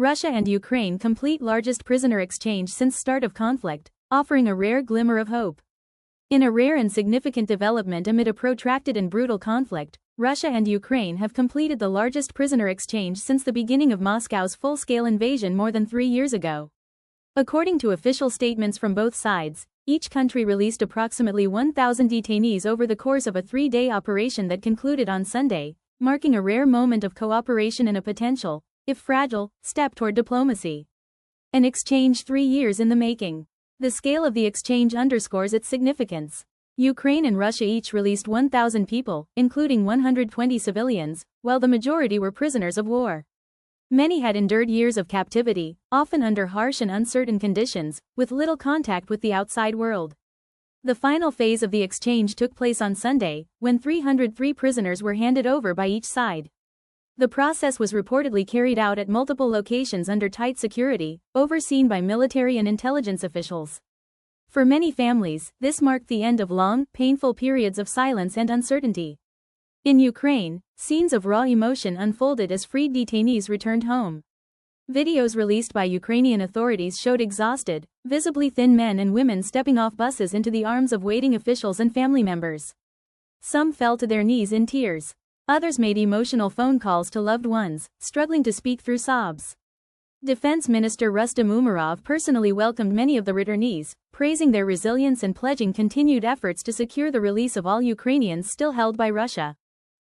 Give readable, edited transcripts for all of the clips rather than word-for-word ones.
Russia and Ukraine complete largest prisoner exchange since start of conflict, offering a rare glimmer of hope. In a rare and significant development amid a protracted and brutal conflict, Russia and Ukraine have completed the largest prisoner exchange since the beginning of Moscow's full-scale invasion more than 3 years ago. According to official statements from both sides, each country released approximately 1,000 detainees over the course of a 3-day operation that concluded on Sunday, marking a rare moment of cooperation and a potential, if fragile, step toward diplomacy. An exchange 3 years in the making. The scale of the exchange underscores its significance. Ukraine and Russia each released 1,000 people, including 120 civilians, while the majority were prisoners of war. Many had endured years of captivity, often under harsh and uncertain conditions, with little contact with the outside world. The final phase of the exchange took place on Sunday, when 303 prisoners were handed over by each side. The process was reportedly carried out at multiple locations under tight security, overseen by military and intelligence officials. For many families, this marked the end of long, painful periods of silence and uncertainty. In Ukraine, scenes of raw emotion unfolded as freed detainees returned home. Videos released by Ukrainian authorities showed exhausted, visibly thin men and women stepping off buses into the arms of waiting officials and family members. Some fell to their knees in tears. Others made emotional phone calls to loved ones, struggling to speak through sobs. Defense Minister Rustem Umerov personally welcomed many of the returnees, praising their resilience and pledging continued efforts to secure the release of all Ukrainians still held by Russia.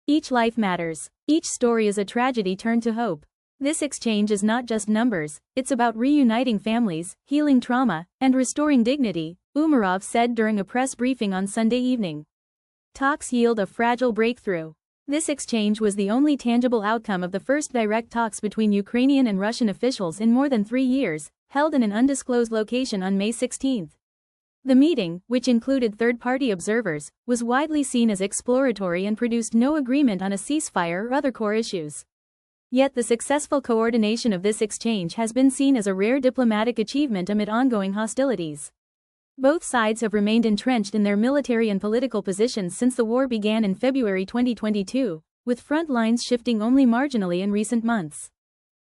Each life matters. Each story is a tragedy turned to hope. This exchange is not just numbers, it's about reuniting families, healing trauma, and restoring dignity, Umerov said during a press briefing on Sunday evening. Talks yield a fragile breakthrough. This exchange was the only tangible outcome of the first direct talks between Ukrainian and Russian officials in more than 3 years, held in an undisclosed location on May 16. The meeting, which included third-party observers, was widely seen as exploratory and produced no agreement on a ceasefire or other core issues. Yet the successful coordination of this exchange has been seen as a rare diplomatic achievement amid ongoing hostilities. Both sides have remained entrenched in their military and political positions since the war began in February 2022, with front lines shifting only marginally in recent months.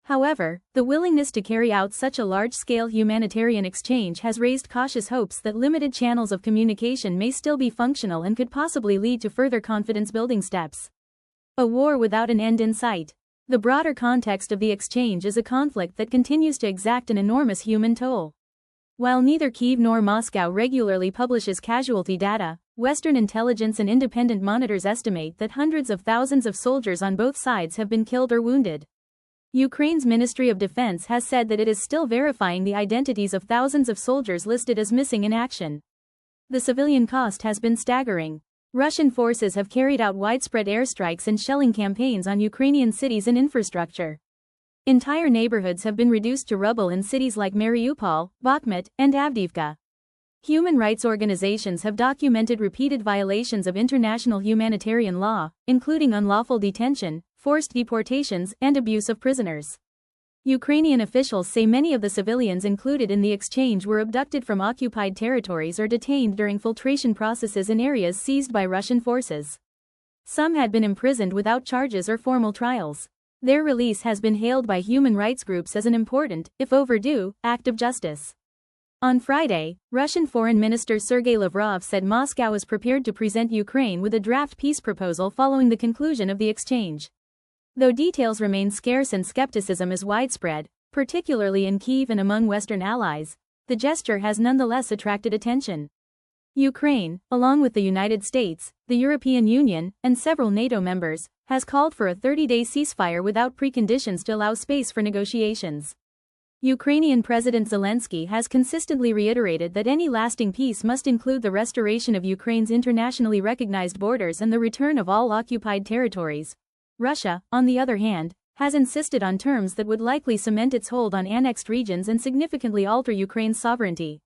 However, the willingness to carry out such a large-scale humanitarian exchange has raised cautious hopes that limited channels of communication may still be functional and could possibly lead to further confidence-building steps. A war without an end in sight. The broader context of the exchange is a conflict that continues to exact an enormous human toll. While neither Kyiv nor Moscow regularly publishes casualty data, Western intelligence and independent monitors estimate that hundreds of thousands of soldiers on both sides have been killed or wounded. Ukraine's Ministry of Defense has said that it is still verifying the identities of thousands of soldiers listed as missing in action. The civilian cost has been staggering. Russian forces have carried out widespread airstrikes and shelling campaigns on Ukrainian cities and infrastructure. Entire neighborhoods have been reduced to rubble in cities like Mariupol, Bakhmut, and Avdiivka. Human rights organizations have documented repeated violations of international humanitarian law, including unlawful detention, forced deportations, and abuse of prisoners. Ukrainian officials say many of the civilians included in the exchange were abducted from occupied territories or detained during filtration processes in areas seized by Russian forces. Some had been imprisoned without charges or formal trials. Their release has been hailed by human rights groups as an important, if overdue, act of justice. On Friday, Russian Foreign Minister Sergei Lavrov said Moscow is prepared to present Ukraine with a draft peace proposal following the conclusion of the exchange. Though details remain scarce and skepticism is widespread, particularly in Kyiv and among Western allies, the gesture has nonetheless attracted attention. Ukraine, along with the United States, the European Union, and several NATO members, has called for a 30-day ceasefire without preconditions to allow space for negotiations. Ukrainian President Zelensky has consistently reiterated that any lasting peace must include the restoration of Ukraine's internationally recognized borders and the return of all occupied territories. Russia, on the other hand, has insisted on terms that would likely cement its hold on annexed regions and significantly alter Ukraine's sovereignty.